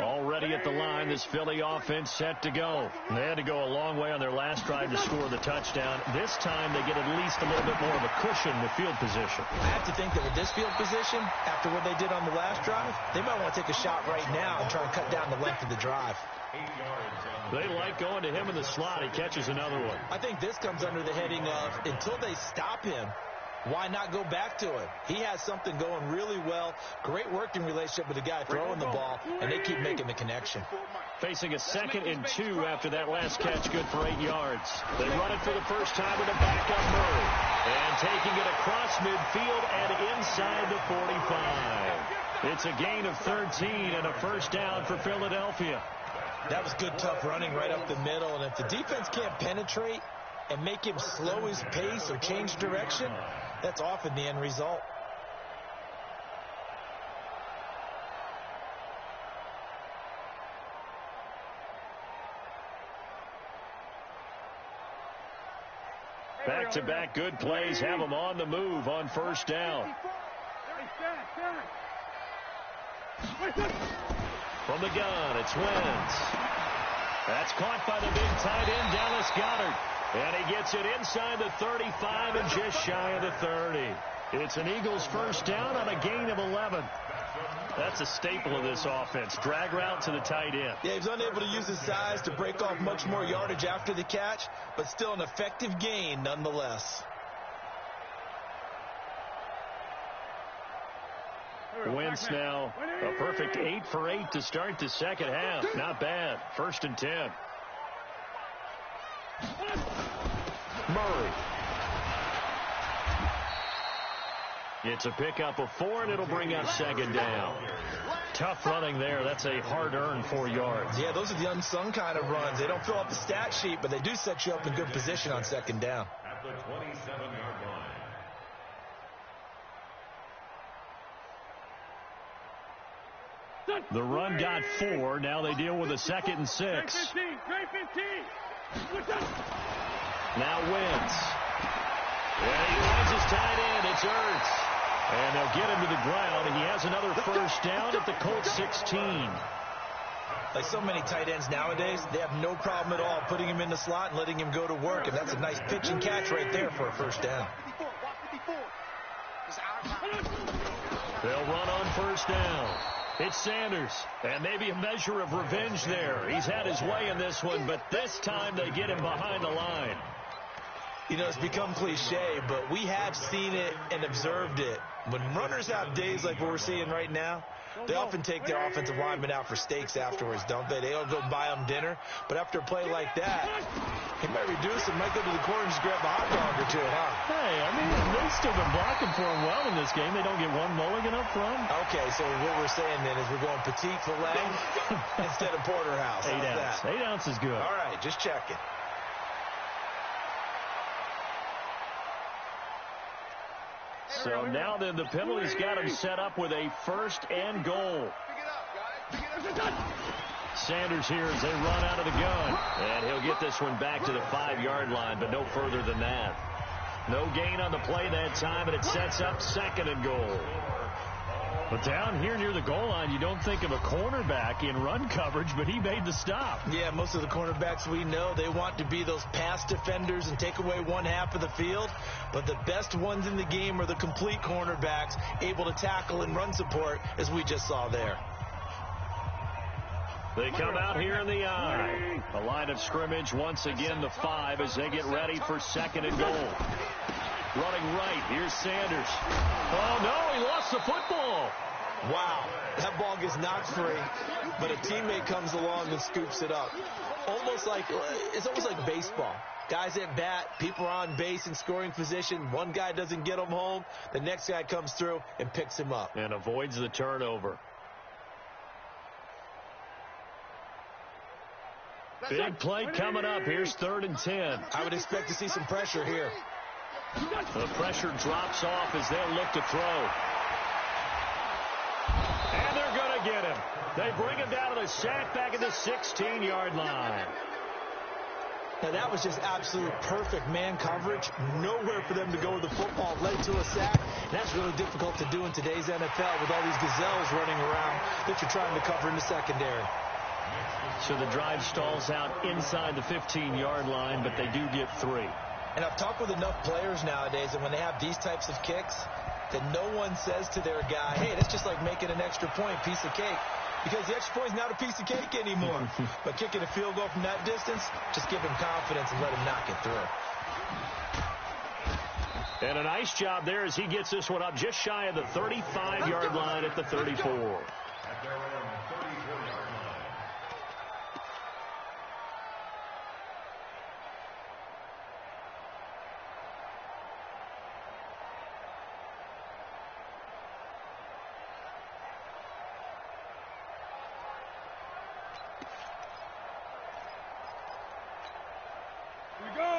Already at the line, this Philly offense set to go. They had to go a long way on their last drive to score the touchdown. This time they get at least a little bit more of a cushion with field position. I have to think that with this field position, after what they did on the last drive, they might want to take a shot right now and try and cut down the length of the drive. They like going to him in the slot. He catches another one. I think this comes under the heading of until they stop him, Why not go back to it? He has something going really well. Great working relationship with the guy throwing the ball, and they keep making the connection. Facing a 2nd and 2 after that last catch, good for 8 yards. They run it for the first time with a backup Murray. And taking it across midfield and inside the 45. It's a gain of 13 and a first down for Philadelphia. That was good, tough running right up the middle. And if the defense can't penetrate and make him slow his pace or change direction, that's often the end result. Back-to-back good plays have them on the move on first down. From the gun, it's Wentz. That's caught by the big tight end, Dallas Goedert. And he gets it inside the 35 and just shy of the 30. It's an Eagles first down on a gain of 11. That's a staple of this offense. Drag route to the tight end. Yeah, he's unable to use his size to break off much more yardage after the catch, but still an effective gain nonetheless. Wentz now a perfect 8 for 8 to start the second half. Not bad. 1st and 10. Murray. It's a pickup of 4, and it'll bring up 2nd down. Tough running there. That's a hard-earned 4 yards. Yeah, those are the unsung kind of runs. They don't fill up the stat sheet, but they do set you up in good position on 2nd down. At the 27-yard line. The run got 4. Now they deal with a 2nd and 6. Now Wentz. And he finds his tight end. It's Ertz. And they'll get him to the ground. And he has another first down at the Colts 16. Like so many tight ends nowadays, they have no problem at all putting him in the slot and letting him go to work. And that's a nice pitch and catch right there for a first down. They'll run on first down. It's Sanders, and maybe a measure of revenge there. He's had his way in this one, but this time they get him behind the line. You know, it's become cliche, but we have seen it and observed it. When runners have days like what we're seeing right now, they often take their offensive linemen out for steaks afterwards, don't they? They all go buy them dinner. But after a play like that, he might reduce and might go to the corner and just grab a hot dog or two, huh? Hey, I mean, they've still been blocking for him well in this game. They don't get one mulligan up front. Okay, so what we're saying then is we're going petite filet instead of porterhouse. 8 ounce. 8 ounce is good. All right, just checking. So now then the penalty's got him set up with a 1st and goal. Sanders here as they run out of the gun. And he'll get this one back to the 5-yard line, but no further than that. No gain on the play that time, and it sets up 2nd and goal. But down here near the goal line, you don't think of a cornerback in run coverage, but he made the stop. Yeah, most of the cornerbacks we know, they want to be those pass defenders and take away one half of the field. But the best ones in the game are the complete cornerbacks, able to tackle and run support, as we just saw there. They come out here in the eye. The line of scrimmage, once again, the 5 as they get ready for 2nd and goal. Running right, here's Sanders. Oh, no, he lost the football. Wow, that ball gets knocked free, but a teammate comes along and scoops it up. It's almost like baseball. Guys at bat, people are on base in scoring position. One guy doesn't get him home. The next guy comes through and picks him up. And avoids the turnover. Big play coming up. Here's 3rd and 10. I would expect to see some pressure here. The pressure drops off as they'll look to throw. And they're going to get him. They bring him down to the sack back at the 16-yard line. Now, that was just absolute perfect man coverage. Nowhere for them to go with the football. Led to a sack. And that's really difficult to do in today's NFL with all these gazelles running around that you're trying to cover in the secondary. So the drive stalls out inside the 15-yard line, but they do get 3. And I've talked with enough players nowadays that when they have these types of kicks, that no one says to their guy, hey, that's just like making an extra point, piece of cake. Because the extra point is not a piece of cake anymore. But kicking a field goal from that distance, just give him confidence and let him knock it through. And a nice job there as he gets this one up just shy of the 35-yard line at the 34. At their own 34-yard line.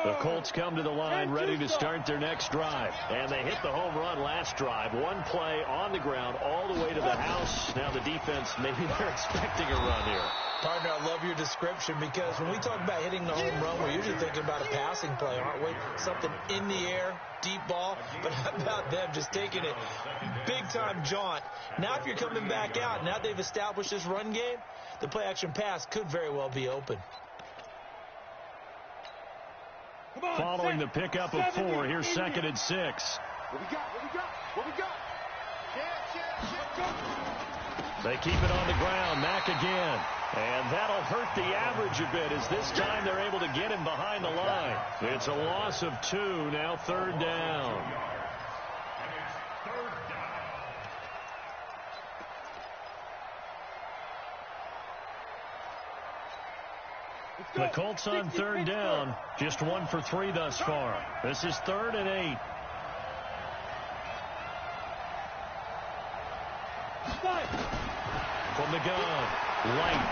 The Colts come to the line ready to start their next drive. And they hit the home run last drive. One play on the ground all the way to the house. Now the defense, maybe they're expecting a run here. Partner, I love your description because when we talk about hitting the home run, we're usually thinking about a passing play, aren't we? Something in the air, deep ball. But how about them just taking it big-time jaunt? Now if you're coming back out, now they've established this run game, the play-action pass could very well be open. Following the pickup of 4, here's 2nd and 6. What we got? What we got? What we got? They keep it on the ground. Mack again. And that'll hurt the average a bit as this time they're able to get him behind the line. It's a loss of 2, now 3rd down. The Colts on 3rd down, just 1 for 3 thus far. This is 3rd and 8. From the gun, Light.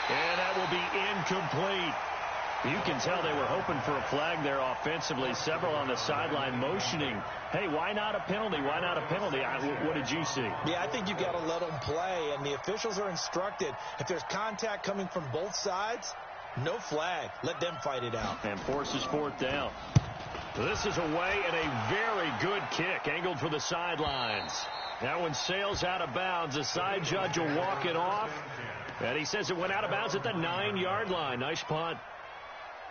And that will be incomplete. You can tell they were hoping for a flag there offensively. Several on the sideline motioning, hey, why not a penalty? Why not a penalty? What did you see? Yeah, I think you've got to let them play, and the officials are instructed. If there's contact coming from both sides, no flag. Let them fight it out. And forces 4th down. This is away and a very good kick, angled for the sidelines. That one sails out of bounds. The side judge will walk it off, and he says it went out of bounds at the 9-yard line. Nice punt.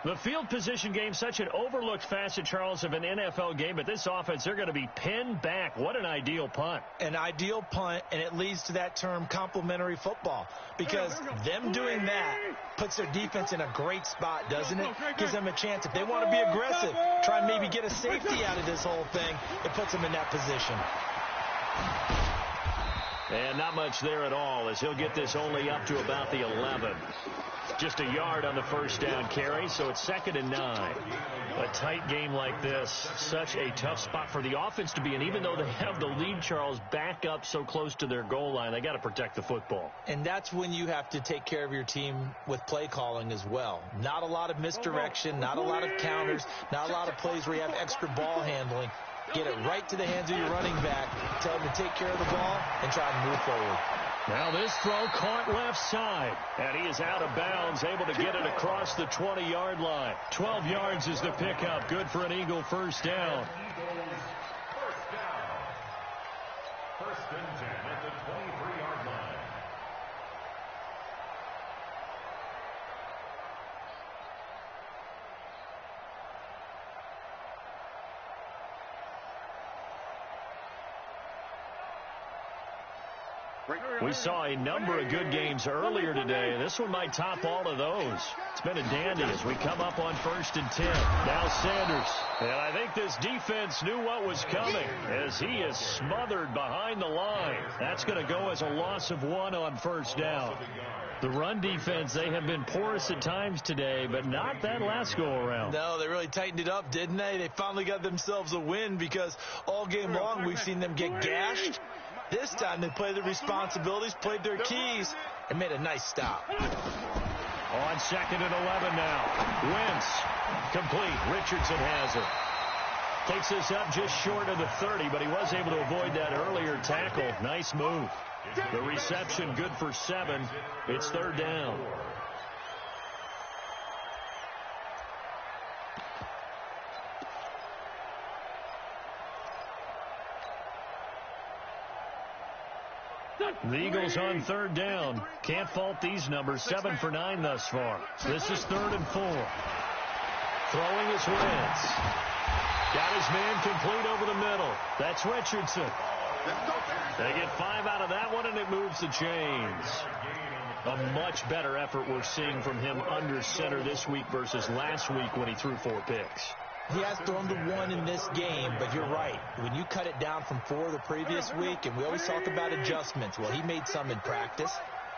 The field position game, such an overlooked facet, Charles, of an NFL game, but this offense, they're going to be pinned back. What an ideal punt. An ideal punt, and it leads to that term complementary football, because them doing that puts their defense in a great spot, doesn't it? Gives them a chance. If they want to be aggressive, try and maybe get a safety out of this whole thing, it puts them in that position. And not much there at all, as he'll get this only up to about the 11. Just a yard on the first down carry, so it's 2nd and 9. A tight game like this, such a tough spot for the offense to be in. Even though they have the lead, Charles, back up so close to their goal line, they got to protect the football. And that's when you have to take care of your team with play calling as well. Not a lot of misdirection, not a lot of counters, not a lot of plays where you have extra ball handling. Get it right to the hands of your running back, tell him to take care of the ball, and try to move forward. Now this throw caught left side, and he is out of bounds, able to get it across the 20-yard line. 12 yards is the pickup, good for an Eagle first down. First and 10 at the 23-yard line. We saw a number of good games earlier today, and this one might top all of those. It's been a dandy as we come up on 1st and 10. Now Sanders. And I think this defense knew what was coming as he is smothered behind the line. That's going to go as a loss of 1 on first down. The run defense, they have been porous at times today, but not that last go-around. No, they really tightened it up, didn't they? They finally got themselves a win because all game long we've seen them get gashed. This time they played their responsibilities, played their keys, and made a nice stop. On 2nd and 11 now. Wentz. Complete. Richardson has it. Takes this up just short of the 30, but he was able to avoid that earlier tackle. Nice move. The reception good for 7. It's 3rd down. The Eagles on 3rd down. Can't fault these numbers. 7 for 9 thus far. This is 3rd and 4. Throwing is Wentz. Got his man complete over the middle. That's Richardson. They get 5 out of that one, and it moves the chains. A much better effort we're seeing from him under center this week versus last week when he threw 4 picks. He has thrown the one in this game, but you're right. When you cut it down from 4 the previous week, and we always talk about adjustments, well, he made some in practice,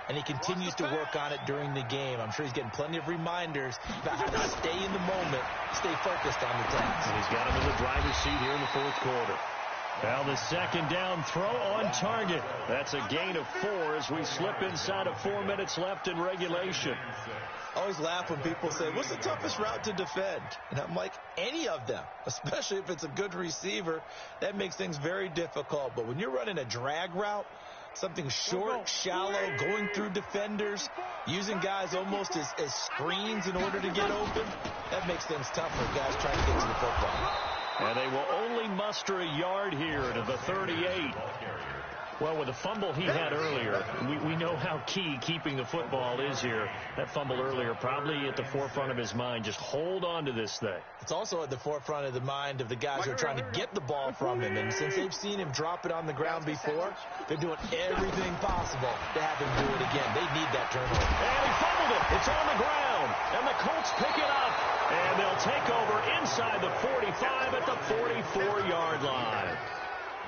and he continues to work on it during the game. I'm sure he's getting plenty of reminders about how to stay in the moment, stay focused on the task. And he's got him in the driver's seat here in the fourth quarter. Now the second down throw on target. That's a gain of 4 as we slip inside of 4 minutes left in regulation. I always laugh when people say, what's the toughest route to defend? And I'm like, any of them, especially if it's a good receiver. That makes things very difficult. But when you're running a drag route, something short, shallow, going through defenders, using guys almost as screens in order to get open, that makes things tough for guys trying to get to the football. And they will only muster a yard here to the 38. Well, with the fumble he had earlier, we know how key keeping the football is here. That fumble earlier probably at the forefront of his mind. Just hold on to this thing. It's also at the forefront of the mind of the guys who are trying to get the ball from him. And since they've seen him drop it on the ground before, they're doing everything possible to have him do it again. They need that turnover. And he fumbled it. It's on the ground. And the Colts pick it up. And they'll take over inside the 45 at the 44-yard line.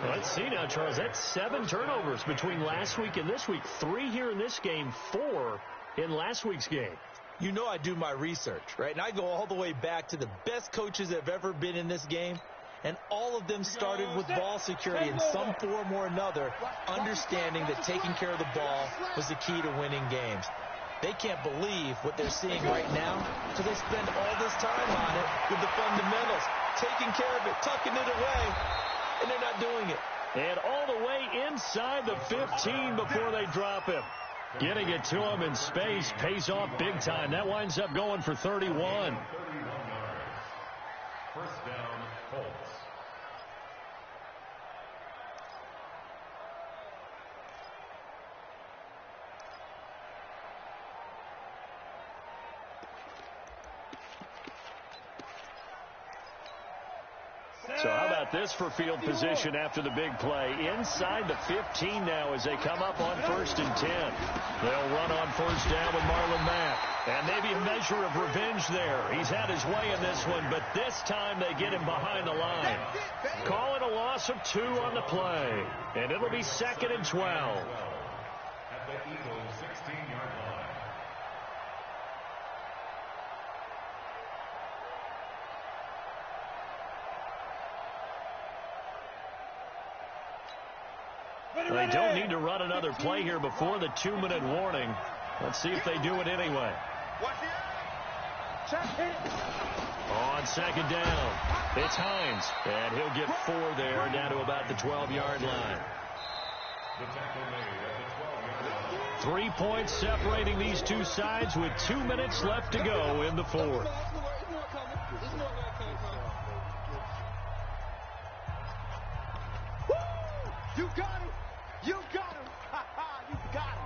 Let's see now, Charles. That's 7 turnovers between last week and this week. 3 here in this game, 4 in last week's game. You know I do my research, right? And I go all the way back to the best coaches that have ever been in this game. And all of them started with ball security in some form or another, understanding that taking care of the ball was the key to winning games. They can't believe what they're seeing right now because they spend all this time on it with the fundamentals, taking care of it, tucking it away, and they're not doing it. And all the way inside the 15 before they drop him. Getting it to him in space pays off big time. That winds up going for 31. 31 yards. First down, Colts. So how about this for field position after the big play? Inside the 15 now as they come up on 1st and 10. They'll run on 1st down with Marlon Mack. And maybe a measure of revenge there. He's had his way in this one, but this time they get him behind the line. Call it a loss of 2 on the play. And it'll be 2nd and 12. At the Eagles' 16-yard line. They don't need to run another play here before the 2-minute warning. Let's see if they do it anyway. On 2nd down, it's Hines, and he'll get 4 there, down to about the 12-yard line. The tackle made at the 12-yard line. 3 points separating these two sides with 2 minutes left to go in the 4th. You got him! You got him! Ha ha! You got him!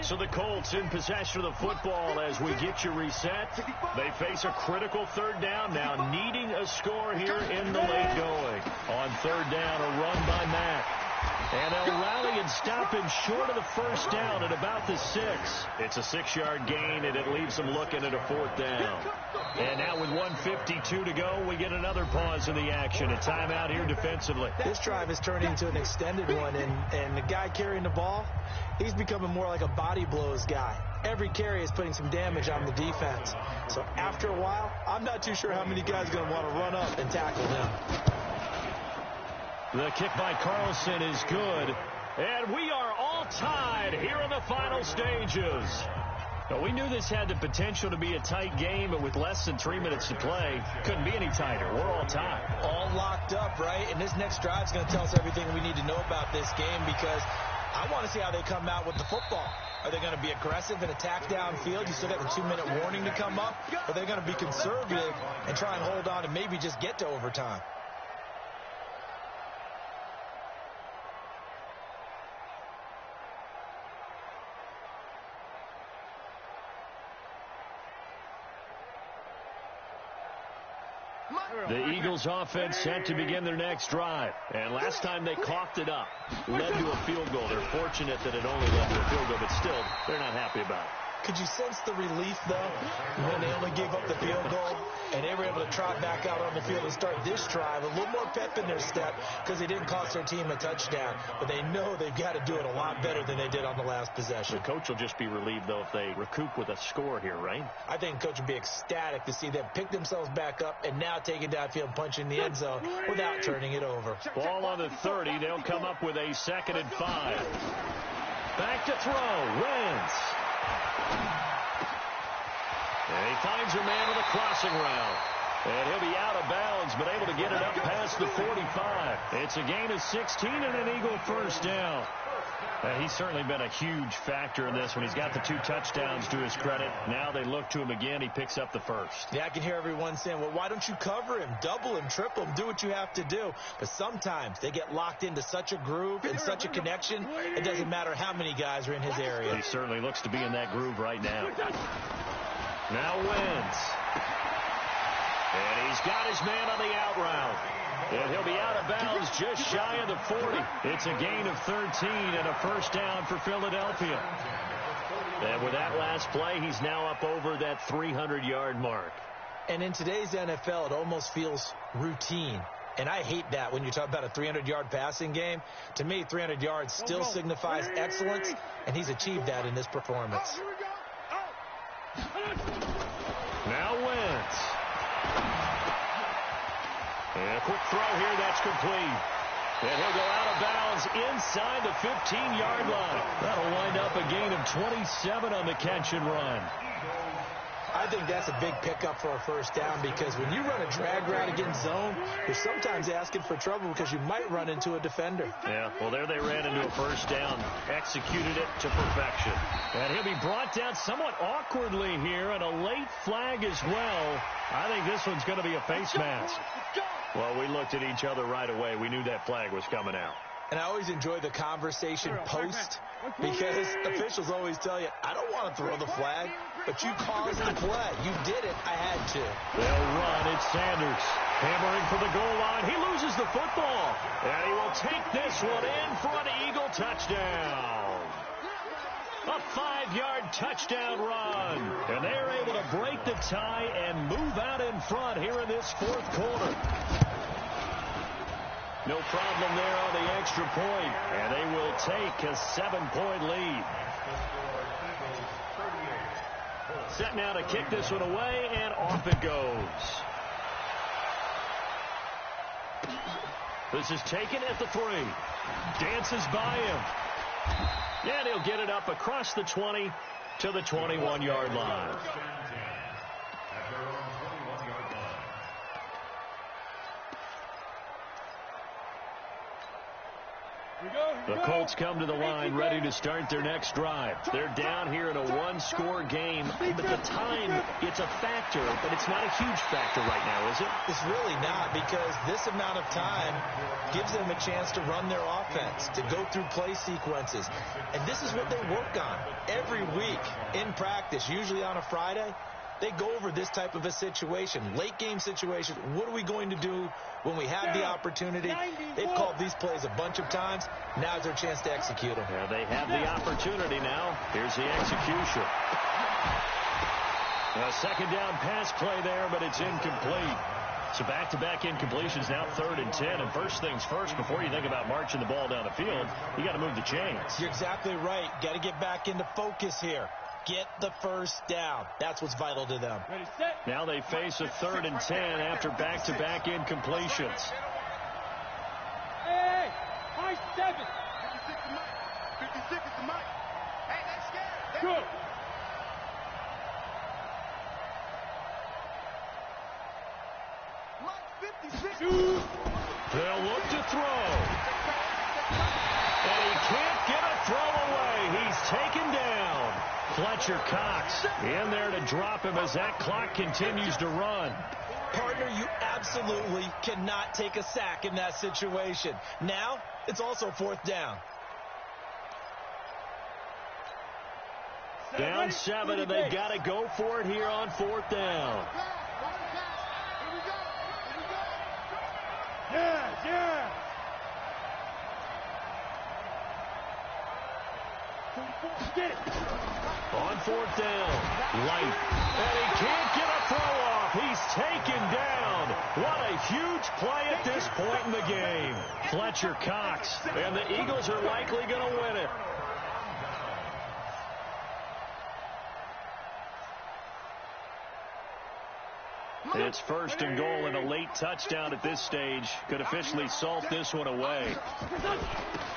So the Colts in possession of the football as we get you reset. They face a critical 3rd down now, needing a score here in the late going. On 3rd down, a run by Mack. And they'll rally and stop him short of the 1st down at about the 6. It's a 6-yard gain, and it leaves them looking at a 4th down. And now with 1:52 to go, we get another pause in the action. A timeout here defensively. This drive is turning into an extended one, and the guy carrying the ball, he's becoming more like a body blows guy. Every carry is putting some damage on the defense. So after a while, I'm not too sure how many guys are going to want to run up and tackle him. The kick by Carlson is good. And we are all tied here in the final stages. Now, we knew this had the potential to be a tight game, but with less than 3 minutes to play, couldn't be any tighter. We're all tied. All locked up, right? And this next drive is going to tell us everything we need to know about this game because I want to see how they come out with the football. Are they going to be aggressive and attack downfield? You still got the 2-minute warning to come up. Are they going to be conservative and try and hold on and maybe just get to overtime? The Eagles offense set to begin their next drive. And last time they coughed it up, led to a field goal. They're fortunate that it only led to a field goal, but still, they're not happy about it. Could you sense the relief, though, when they only gave up the field goal and they were able to trot back out on the field and start this drive? A little more pep in their step because they didn't cost their team a touchdown. But they know they've got to do it a lot better than they did on the last possession. The coach will just be relieved, though, if they recoup with a score here, right? I think the coach would be ecstatic to see them pick themselves back up and now take it downfield, punch in the end zone without turning it over. Ball on the 30. They'll come up with a 2nd and 5. Back to throw. Wentz. And he finds a man on the crossing route. And he'll be out of bounds, but able to get it up past the 45. It's a gain of 16 and an Eagle first down. He's certainly been a huge factor in this one. He's got the 2 touchdowns to his credit. Now they look to him again. He picks up the first. Yeah, I can hear everyone saying, well, why don't you cover him, double him, triple him, do what you have to do. But sometimes they get locked into such a groove and such a connection, it doesn't matter how many guys are in his area. He certainly looks to be in that groove right now. Now Wentz. And he's got his man on the out route. And he'll be out of bounds just shy of the 40. It's a gain of 13 and a first down for Philadelphia. And with that last play, he's now up over that 300-yard mark. And in today's NFL, it almost feels routine. And I hate that when you talk about a 300-yard passing game. To me, 300 yards still signifies excellence, and he's achieved that in this performance. Now Wentz. And a quick throw here, that's complete. And he'll go out of bounds inside the 15-yard line. That'll wind up a gain of 27 on the catch and run. I think that's a big pickup for a first down because when you run a drag route against zone, you're sometimes asking for trouble because you might run into a defender. Yeah, well, there they ran into a first down, executed it to perfection. And he'll be brought down somewhat awkwardly here, and a late flag as well. I think this one's going to be a face mask. Well, we looked at each other right away. We knew that flag was coming out. And I always enjoy the conversation post because officials always tell you, I don't want to throw the flag, but you caused the play. You did it. I had to. They'll run. It's Sanders hammering for the goal line. He loses the football. And he will take this one in for an Eagle touchdown. A 5-yard touchdown run. And they're able to break the tie and move out in front here in this 4th quarter. No problem there on the extra point. And they will take a 7-point lead. Set now to kick this one away, and off it goes. This is taken at the 3. Dances by him. And he'll get it up across the 20 to the 21-yard line. The Colts come to the line ready to start their next drive. They're down here in a 1-score game, but the time, it's a factor, but it's not a huge factor right now, is it? It's really not, because this amount of time gives them a chance to run their offense, to go through play sequences. And this is what they work on every week in practice, usually on a Friday. They go over this type of a situation, late game situation. What are we going to do when we have the opportunity? They've called these plays a bunch of times. Now's their chance to execute them. Yeah, they have the opportunity now. Here's the execution. A 2nd down pass play there, but it's incomplete. So back-to-back incompletions, now 3rd and 10. And first things first, before you think about marching the ball down the field, you got to move the chains. You're exactly right. Got to get back into focus here. Get the first down. That's what's vital to them. Now they face a 3rd and 10 after back-to-back incompletions. Hey, high 7. 56 is the mic. Hey, they're scared. Good. Mike 56. They'll look to throw. And he can't get a throw away. He's taken down. Fletcher Cox in there to drop him as that clock continues to run. Partner, you absolutely cannot take a sack in that situation. Now, it's also 4th down. Down 7, and they've got to go for it here on 4th down. Yeah. Get it. On fourth down, Light. And he can't get a throw off. He's taken down. What a huge play at this point in the game. Fletcher Cox. And the Eagles are likely going to win it. It's first and goal, and a late touchdown at this stage could officially salt this one away.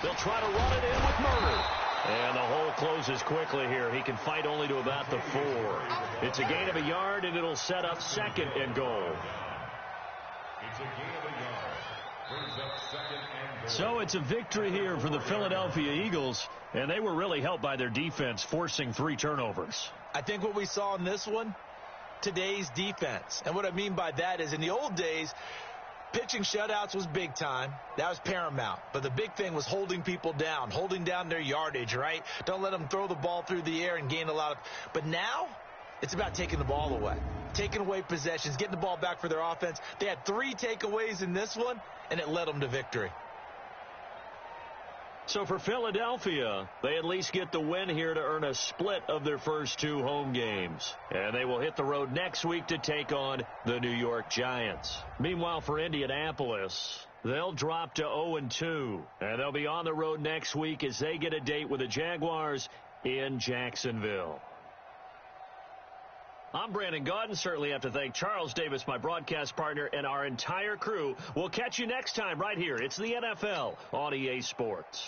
They'll try to run it in with Murray. And the hole closes quickly here. He can fight only to about the 4. It's a gain of a yard, and it'll set up second and goal. It's a gain of a yard. Brings up second and goal. So it's a victory here for the Philadelphia Eagles, and they were really helped by their defense, forcing 3 turnovers. I think what we saw in this one, today's defense. And what I mean by that is in the old days, pitching shutouts was big time. That was paramount. But the big thing was holding people down, holding down their yardage, right? Don't let them throw the ball through the air and gain a lot of... But now, it's about taking the ball away, taking away possessions, getting the ball back for their offense. They had 3 takeaways in this one, and it led them to victory. So for Philadelphia, they at least get the win here to earn a split of their first 2 home games. And they will hit the road next week to take on the New York Giants. Meanwhile, for Indianapolis, they'll drop to 0-2. And they'll be on the road next week as they get a date with the Jaguars in Jacksonville. I'm Brandon Gaudin. Certainly have to thank Charles Davis, my broadcast partner, and our entire crew. We'll catch you next time right here. It's the NFL on EA Sports.